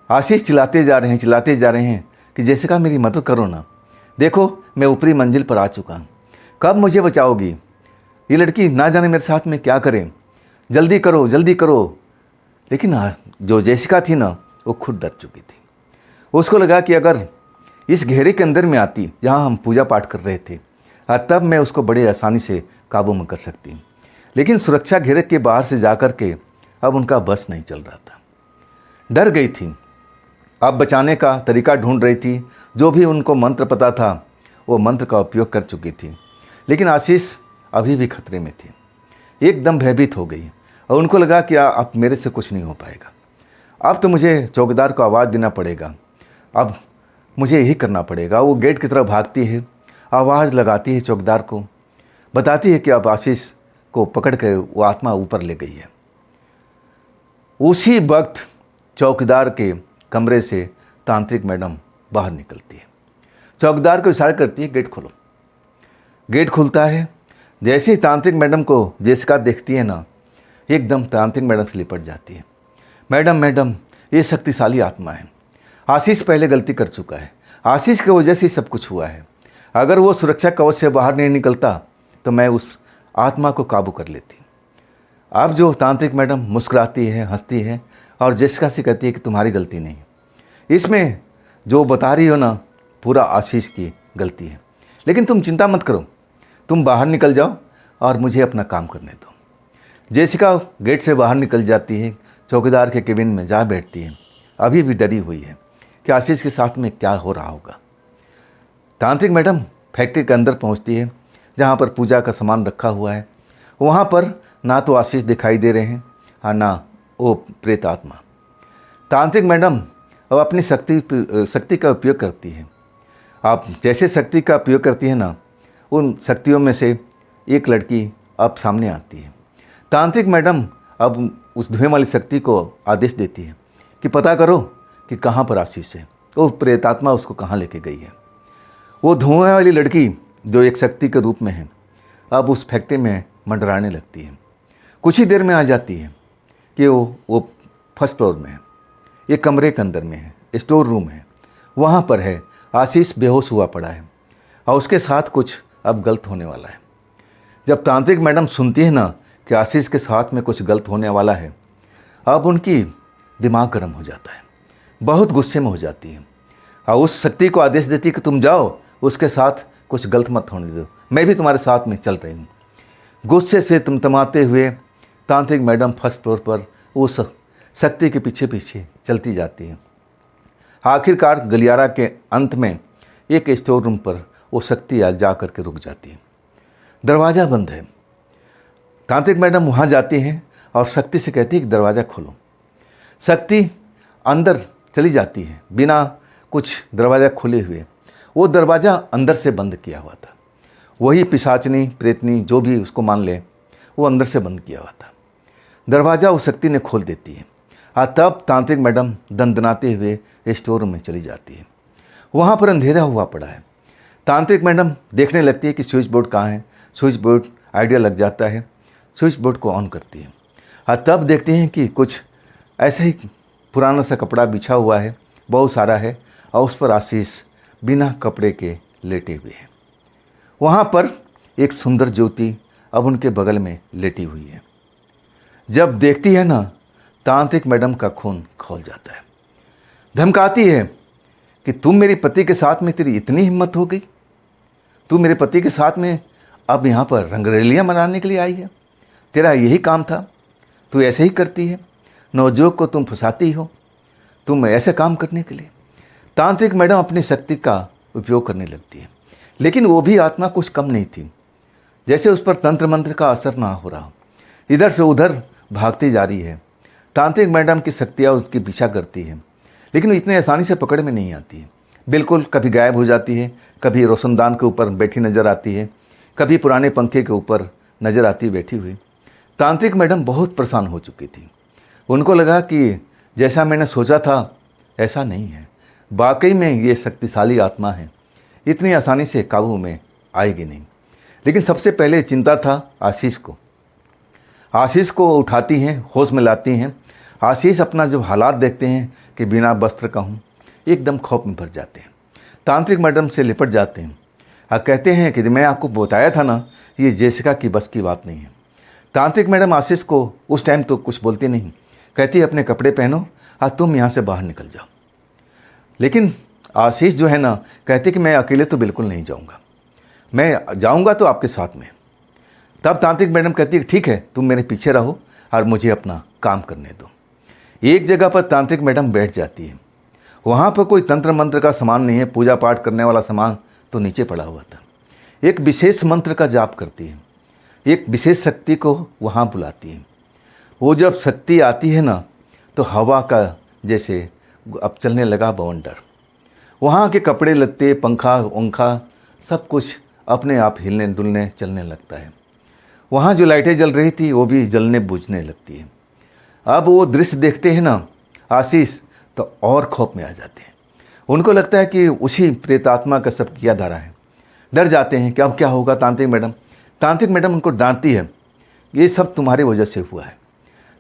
आशीष चिल्लाते जा रहे हैं कि जेसिका मेरी मदद करो ना, देखो मैं ऊपरी मंजिल पर आ चुका हूँ, कब मुझे बचाओगी, ये लड़की ना जाने मेरे साथ में क्या करे, जल्दी करो जल्दी करो। लेकिन जो जेसिका थी ना वो खुद डर चुकी थी। उसको लगा कि अगर इस घेरे के अंदर में आती जहाँ हम पूजा पाठ कर रहे थे तब मैं उसको बड़े आसानी से काबू में कर सकती हूँ, लेकिन सुरक्षा घेरे के बाहर से जा कर के अब उनका बस नहीं चल रहा था। डर गई थी, अब बचाने का तरीका ढूंढ रही थी। जो भी उनको मंत्र पता था वो मंत्र का उपयोग कर चुकी थी, लेकिन आशीष अभी भी खतरे में थी, एकदम भयभीत हो गई और उनको लगा कि अब मेरे से कुछ नहीं हो पाएगा, अब तो मुझे चौकीदार को आवाज़ देना पड़ेगा, अब मुझे यही करना पड़ेगा। वो गेट की तरफ भागती है, आवाज़ लगाती है चौकीदार को, बताती है कि अब आशीष को पकड़ कर वो आत्मा ऊपर ले गई है। उसी वक्त चौकीदार के कमरे से तांत्रिक मैडम बाहर निकलती है, चौकीदार को इशारा करती है गेट खोलो। गेट खुलता है। जैसे ही तांत्रिक मैडम को जेसिका देखती है ना, एकदम तांत्रिक मैडम से लिपट जाती है। मैडम ये शक्तिशाली आत्मा है, आशीष पहले गलती कर चुका है, आशीष की वजह से सब कुछ हुआ है, अगर वो सुरक्षा कवच से बाहर नहीं निकलता तो मैं उस आत्मा को काबू कर लेती। अब जो तांत्रिक मैडम मुस्कुराती है, हंसती है और जेसिका से कहती है कि तुम्हारी गलती नहीं है, इसमें जो बता रही हो ना पूरा आशीष की गलती है, लेकिन तुम चिंता मत करो, तुम बाहर निकल जाओ और मुझे अपना काम करने दो। जेसिका गेट से बाहर निकल जाती है, चौकीदार के केबिन में जा बैठती है, अभी भी डरी हुई है कि आशीष के साथ में क्या हो रहा होगा। तांत्रिक मैडम फैक्ट्री के अंदर पहुंचती है जहां पर पूजा का सामान रखा हुआ है। वहां पर ना तो आशीष दिखाई दे रहे हैं हाँ ना वो प्रेत आत्मा। तांत्रिक मैडम अब अपनी शक्ति का उपयोग करती है। आप जैसे शक्ति का उपयोग करती है ना, उन शक्तियों में से एक लड़की अब सामने आती है। तांत्रिक मैडम अब उस धुएं वाली शक्ति को आदेश देती है कि पता करो कि कहाँ पर आशीष है, वो प्रेतात्मा उसको कहाँ लेके गई है। वो धुएं वाली लड़की जो एक शक्ति के रूप में है, अब उस फैक्ट्री में मंडराने लगती है। कुछ ही देर में आ जाती है कि वो फर्स्ट फ्लोर में है, एक कमरे के अंदर में है, स्टोर रूम है, वहाँ पर है आशीष बेहोश हुआ पड़ा है और उसके साथ कुछ अब गलत होने वाला है। जब तांत्रिक मैडम सुनती है ना कि आशीष के साथ में कुछ गलत होने वाला है, अब उनकी दिमाग गर्म हो जाता है, बहुत गुस्से में हो जाती है और उस शक्ति को आदेश देती है कि तुम जाओ, उसके साथ कुछ गलत मत होने दो, मैं भी तुम्हारे साथ में चल रही हूँ। गुस्से से तमतमाते हुए तांत्रिक मैडम फर्स्ट फ्लोर पर उस शक्ति के पीछे पीछे चलती जाती है। आखिरकार गलियारा के अंत में एक स्टोर रूम पर वो शक्ति जा कर के रुक जाती है। दरवाज़ा बंद है। तांत्रिक मैडम वहाँ जाती हैं और शक्ति से कहती है कि दरवाज़ा खोलो। शक्ति अंदर चली जाती है बिना कुछ दरवाज़ा खोले हुए। वो दरवाज़ा अंदर से बंद किया हुआ था। वही पिशाचनी प्रेतनी जो भी उसको मान ले, वो अंदर से बंद किया हुआ था। दरवाज़ा उस शक्ति ने खोल देती है और तब तांत्रिक मैडम दंदनाते हुए स्टोर रूम में चली जाती है। वहाँ पर अंधेरा हुआ पड़ा है। तांत्रिक मैडम देखने लगती है कि स्विच बोर्ड कहाँ है। स्विच बोर्ड आइडिया लग जाता है, स्विच बोर्ड को ऑन करती है और तब देखते हैं कि कुछ ऐसा ही पुराना सा कपड़ा बिछा हुआ है, बहुत सारा है, और उस पर आशीष बिना कपड़े के लेटे हुए हैं। वहाँ पर एक सुंदर ज्योति अब उनके बगल में लेटी हुई है। जब देखती है ना, तांत्रिक मैडम का खून खौल जाता है। धमकाती है कि तुम मेरे पति के साथ में, तेरी इतनी हिम्मत हो गई, तू मेरे पति के साथ में अब यहाँ पर रंगरेलियाँ मनाने के लिए आई है? तेरा यही काम था? तू ऐसे ही करती है, नवजुवक को तुम फंसाती हो, तुम ऐसे काम करने के लिए। तांत्रिक मैडम अपनी शक्ति का उपयोग करने लगती है, लेकिन वो भी आत्मा कुछ कम नहीं थी। जैसे उस पर तंत्र मंत्र का असर ना हो रहा, इधर से उधर भागती जा रही है। तांत्रिक मैडम की शक्तियाँ उसकी पीछा करती है, लेकिन वो इतनी आसानी से पकड़ में नहीं आती है। बिल्कुल कभी गायब हो जाती है, कभी रोशनदान के ऊपर बैठी नज़र आती है, कभी पुराने पंखे के ऊपर नज़र आती बैठी हुई। तांत्रिक मैडम बहुत परेशान हो चुकी थी। उनको लगा कि जैसा मैंने सोचा था ऐसा नहीं है, वाकई में ये शक्तिशाली आत्मा है, इतनी आसानी से काबू में आएगी नहीं। लेकिन सबसे पहले चिंता था आशीष को। आशीष को उठाती हैं, होश में लाती हैं। आशीष अपना जब हालात देखते हैं कि बिना वस्त्र का हूँ, एकदम खौफ में भर जाते हैं। तांत्रिक मैडम से लिपट जाते हैं और कहते हैं कि मैं आपको बताया था ना, ये जेसिका की बस की बात नहीं है। तांत्रिक मैडम आशीष को उस टाइम तो कुछ बोलती नहीं, कहती अपने कपड़े पहनो और तुम यहाँ से बाहर निकल जाओ। लेकिन आशीष जो है ना, कहते कि मैं अकेले तो बिल्कुल नहीं जाऊँगा, मैं जाऊँगा तो आपके साथ में। तब तांत्रिक मैडम कहती है ठीक है, तुम मेरे पीछे रहो और मुझे अपना काम करने दो। एक जगह पर तांत्रिक मैडम बैठ जाती है। वहाँ पर कोई तंत्र मंत्र का सामान नहीं है, पूजा पाठ करने वाला सामान तो नीचे पड़ा हुआ था। एक विशेष मंत्र का जाप करती है, एक विशेष शक्ति को वहाँ बुलाती है। वो जब शक्ति आती है ना, तो हवा का जैसे अब चलने लगा बवंडर। वहाँ के कपड़े लत्ते, पंखा वंखा सब कुछ अपने आप हिलने डुलने चलने लगता है। वहाँ जो लाइटें जल रही थी वो भी जलने बुझने लगती है। अब वो दृश्य देखते हैं ना आशीष, तो और खौफ में आ जाते हैं। उनको लगता है कि उसी प्रेतात्मा का सब किया धारा है। डर जाते हैं कि अब क्या होगा। तांत्रिक मैडम उनको डांटती है, ये सब तुम्हारी वजह से हुआ है,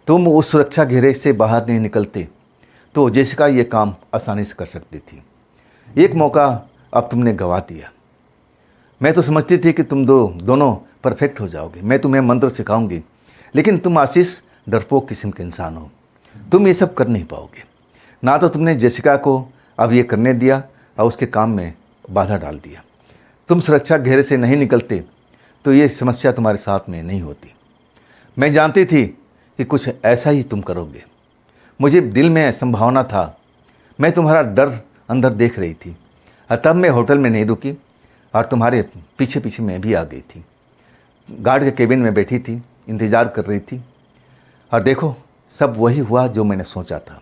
तुम उस सुरक्षा घेरे से बाहर नहीं निकलते तो जेसिका ये काम आसानी से कर सकती थी। एक मौका अब तुमने गंवा दिया। मैं तो समझती थी कि तुम दोनों परफेक्ट हो जाओगे, मैं तुम्हें मंत्र सिखाऊंगी, लेकिन तुम आशीष डरपोक किस्म के इंसान हो, तुम ये सब कर नहीं पाओगे। ना तो तुमने जेसिका को अब ये करने दिया और उसके काम में बाधा डाल दिया। तुम सुरक्षा घेरे से नहीं निकलते तो ये समस्या तुम्हारे साथ में नहीं होती। मैं जानती थी कि कुछ ऐसा ही तुम करोगे, मुझे दिल में संभावना था, मैं तुम्हारा डर अंदर देख रही थी। तब मैं होटल में नहीं रुकी और तुम्हारे पीछे पीछे मैं भी आ गई थी। गार्ड के केबिन में बैठी थी, इंतज़ार कर रही थी। और देखो सब वही हुआ जो मैंने सोचा था।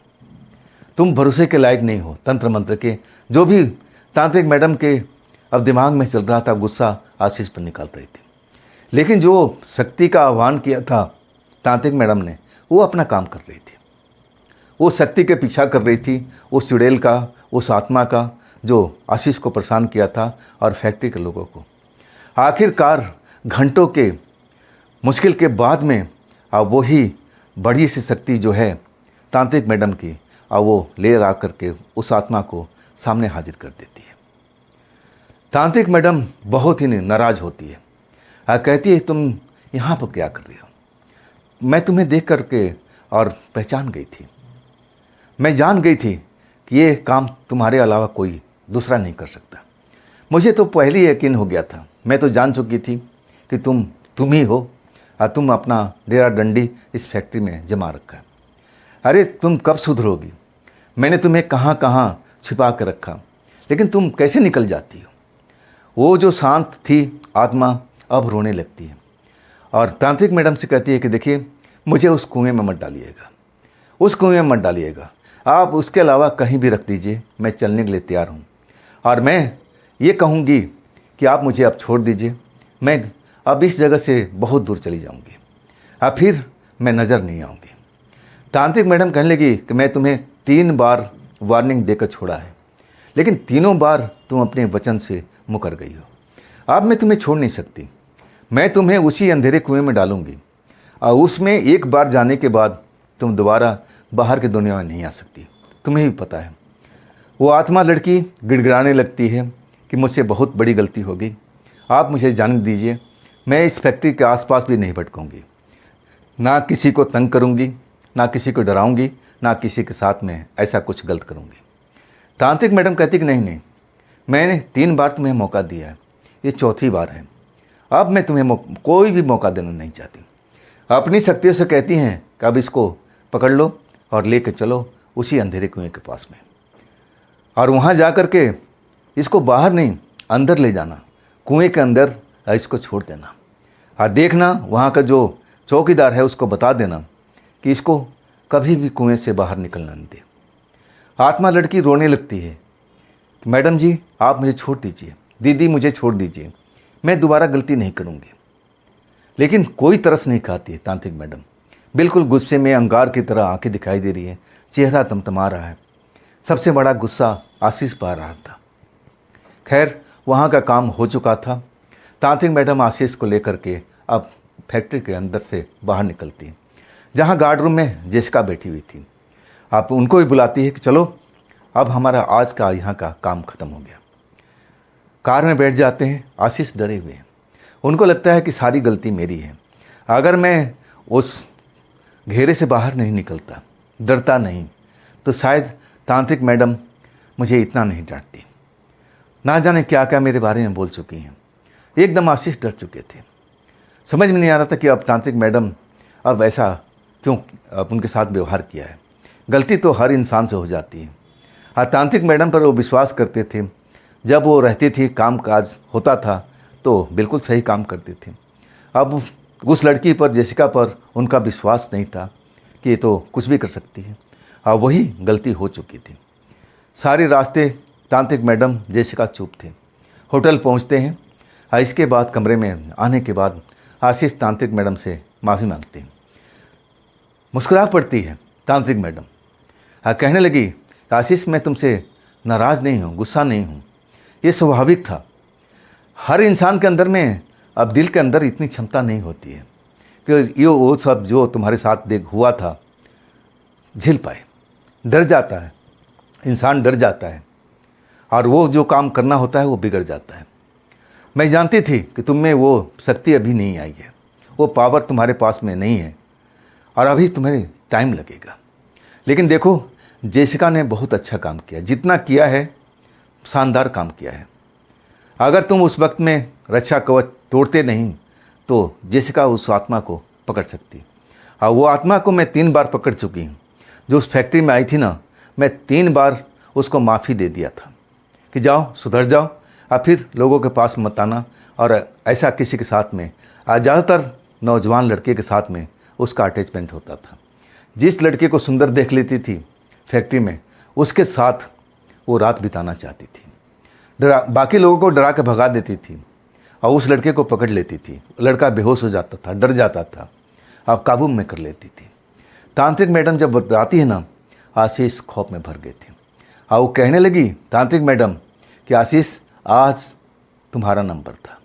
तुम भरोसे के लायक नहीं हो। तंत्र मंत्र के जो भी तांत्रिक मैडम के अब दिमाग में चल रहा था, गुस्सा आशीष पर निकाल रही थी। लेकिन जो शक्ति का आह्वान किया था तांत्रिक मैडम ने, वो अपना काम कर रही थी। वो शक्ति के पीछा कर रही थी, उस चुड़ैल का, उस आत्मा का जो आशीष को परेशान किया था और फैक्ट्री के लोगों को। आखिरकार घंटों के मुश्किल के बाद में अब वही बड़ी सी शक्ति जो है तांत्रिक मैडम की, अब वो ले आ करके उस आत्मा को सामने हाजिर कर देती है। तांत्रिक मैडम बहुत ही नाराज़ होती है और कहती है, तुम यहाँ पर क्या कर रही हो? मैं तुम्हें देख करके और पहचान गई थी। मैं जान गई थी कि ये काम तुम्हारे अलावा कोई दूसरा नहीं कर सकता। मुझे तो पहले ही यकीन हो गया था। मैं तो जान चुकी थी कि तुम ही हो और तुम अपना डेरा डंडी इस फैक्ट्री में जमा रखा है। अरे तुम कब सुधरोगी? मैंने तुम्हें कहाँ कहाँ छिपा कर रखा, लेकिन तुम कैसे निकल जाती हो? वो जो शांत थी आत्मा अब रोने लगती है और तांत्रिक मैडम से कहती है कि देखिए, मुझे उस कुएं में मत डालिएगा, उस कुएं में मत डालिएगा। आप उसके अलावा कहीं भी रख दीजिए, मैं चलने के लिए तैयार हूँ। और मैं ये कहूँगी कि आप मुझे अब छोड़ दीजिए। मैं अब इस जगह से बहुत दूर चली जाऊँगी, अब फिर मैं नज़र नहीं आऊँगी। तांत्रिक मैडम कहने लगी कि मैं तुम्हें 3 बार वार्निंग देकर छोड़ा है, लेकिन तीनों बार तुम अपने वचन से मुकर गई हो। अब मैं तुम्हें छोड़ नहीं सकती। मैं तुम्हें उसी अंधेरे कुएं में डालूंगी और उसमें एक बार जाने के बाद तुम दोबारा बाहर की दुनिया में नहीं आ सकती। तुम्हें भी पता है। वो आत्मा लड़की गिड़गिड़ाने लगती है कि मुझसे बहुत बड़ी गलती हो गई, आप मुझे जाने दीजिए। मैं इस फैक्ट्री के आसपास भी नहीं भटकूंगी, ना किसी को तंग करूंगी, ना किसी को डराऊंगी, ना किसी के साथ में ऐसा कुछ गलत करूंगी। तांत्रिक मैडम कहती कि नहीं, मैंने 3 बार तुम्हें मौका दिया है, ये 4थी बार है। अब मैं तुम्हें कोई भी मौका देना नहीं चाहती। अपनी शक्तियों से कहती हैं कि अब इसको पकड़ लो और लेकर चलो उसी अंधेरे कुएं के पास में, और वहाँ जा कर के इसको बाहर नहीं अंदर ले जाना, कुएं के अंदर इसको छोड़ देना। और देखना वहाँ का जो चौकीदार है उसको बता देना कि इसको कभी भी कुएं से बाहर निकलना नहीं दे। आत्मा लड़की रोने लगती है, मैडम जी आप मुझे छोड़ दीजिए, दीदी मुझे छोड़ दीजिए, मैं दोबारा गलती नहीं करूँगी। लेकिन कोई तरस नहीं खाती है तांत्रिक मैडम। बिल्कुल गुस्से में अंगार की तरह आंखें दिखाई दे रही है, चेहरा तमतमा रहा है। सबसे बड़ा गुस्सा आशीष पा रहा था। खैर वहाँ का काम हो चुका था। तांत्रिक मैडम आशीष को लेकर के अब फैक्ट्री के अंदर से बाहर निकलती है, जहाँ गार्ड रूम में जेसिका बैठी हुई थी। आप उनको भी बुलाती है कि चलो अब हमारा आज का यहाँ का काम ख़त्म हो गया। कार में बैठ जाते हैं। आशीष डरे हुए हैं, उनको लगता है कि सारी गलती मेरी है। अगर मैं उस घेरे से बाहर नहीं निकलता, डरता नहीं, तो शायद तांत्रिक मैडम मुझे इतना नहीं डांटती। ना जाने क्या क्या मेरे बारे में बोल चुकी हैं। एकदम आशीष डर चुके थे। समझ में नहीं आ रहा था कि अब तांत्रिक मैडम अब ऐसा क्यों अब उनके साथ व्यवहार किया है। गलती तो हर इंसान से हो जाती है। हाँ, तांत्रिक मैडम पर वो विश्वास करते थे। जब वो रहती थी, काम काज होता था तो बिल्कुल सही काम करते थे। अब उस लड़की पर, जेसिका पर उनका विश्वास नहीं था कि ये तो कुछ भी कर सकती है। और वही गलती हो चुकी थी। सारे रास्ते तांत्रिक मैडम जेसिका चुप थे। होटल पहुंचते हैं। इसके बाद कमरे में आने के बाद आशीष तांत्रिक मैडम से माफ़ी मांगते हैं। मुस्कुरा पड़ती है तांत्रिक मैडम। कहने लगी, आशीष मैं तुमसे नाराज़ नहीं हूँ, गुस्सा नहीं हूँ, ये स्वाभाविक था। हर इंसान के अंदर में अब दिल के अंदर इतनी क्षमता नहीं होती है कि ये वो सब जो तुम्हारे साथ हुआ था झेल पाए। डर जाता है इंसान, डर जाता है, और वो जो काम करना होता है वो बिगड़ जाता है। मैं जानती थी कि तुम में वो शक्ति अभी नहीं आई है, वो पावर तुम्हारे पास में नहीं है, और अभी तुम्हें टाइम लगेगा। लेकिन देखो, जेसिका ने बहुत अच्छा काम किया, जितना किया है शानदार काम किया है। अगर तुम उस वक्त में रक्षा कवच तोड़ते नहीं तो जेसिका उस आत्मा को पकड़ सकती। और वो आत्मा को मैं 3 बार पकड़ चुकी हूँ। जो उस फैक्ट्री में आई थी ना, मैं 3 बार उसको माफ़ी दे दिया था कि जाओ सुधर जाओ, और फिर लोगों के पास मत आना। और ऐसा किसी के साथ में, ज़्यादातर नौजवान लड़के के साथ में उसका अटैचमेंट होता था। जिस लड़के को सुंदर देख लेती थी फैक्ट्री में, उसके साथ वो रात बिताना चाहती थी। बाकी लोगों को डरा के भगा देती थी और उस लड़के को पकड़ लेती थी। लड़का बेहोश हो जाता था, डर जाता था, अब काबू में कर लेती थी। तांत्रिक मैडम जब बताती है ना, आशीष खौफ में भर गए थे और वो कहने लगी तांत्रिक मैडम कि आशीष, आज तुम्हारा नंबर था,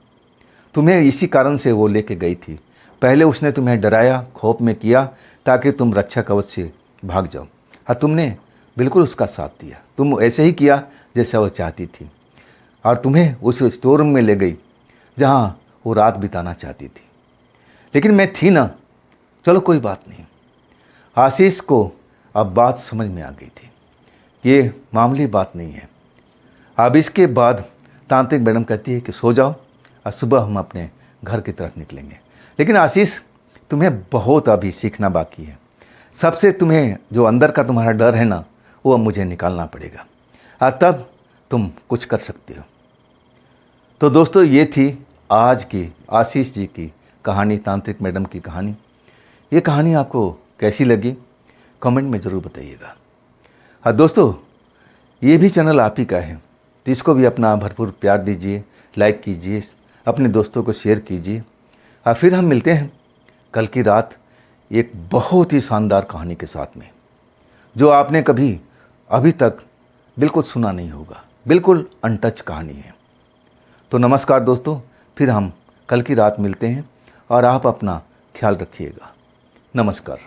तुम्हें इसी कारण से वो लेके गई थी। पहले उसने तुम्हें डराया, खौफ में किया ताकि तुम रक्षा कवच से भाग जाओ, और तुमने बिल्कुल उसका साथ दिया। तुम ऐसे ही किया जैसा वो चाहती थी और तुम्हें उस स्टोर रूम में ले गई जहाँ वो रात बिताना चाहती थी। लेकिन मैं थी ना, चलो कोई बात नहीं। आशीष को अब बात समझ में आ गई थी, ये मामूली बात नहीं है। अब इसके बाद तांत्रिक मैडम कहती है कि सो जाओ और सुबह हम अपने घर की तरफ निकलेंगे। लेकिन आशीष, तुम्हें बहुत अभी सीखना बाकी है। सबसे तुम्हें जो अंदर का तुम्हारा डर है ना, वो अब मुझे निकालना पड़ेगा और तब तुम कुछ कर सकते हो। तो दोस्तों, ये थी आज की आशीष जी की कहानी, तांत्रिक मैडम की कहानी। ये कहानी आपको कैसी लगी कमेंट में ज़रूर बताइएगा। और दोस्तों, ये भी चैनल आप ही का है, तो इसको भी अपना भरपूर प्यार दीजिए, लाइक कीजिए, अपने दोस्तों को शेयर कीजिए। और फिर हम मिलते हैं कल की रात एक बहुत ही शानदार कहानी के साथ में, जो आपने कभी अभी तक बिल्कुल सुना नहीं होगा। बिल्कुल अनटच कहानी है। तो नमस्कार दोस्तों, फिर हम कल की रात मिलते हैं और आप अपना ख्याल रखिएगा। नमस्कार।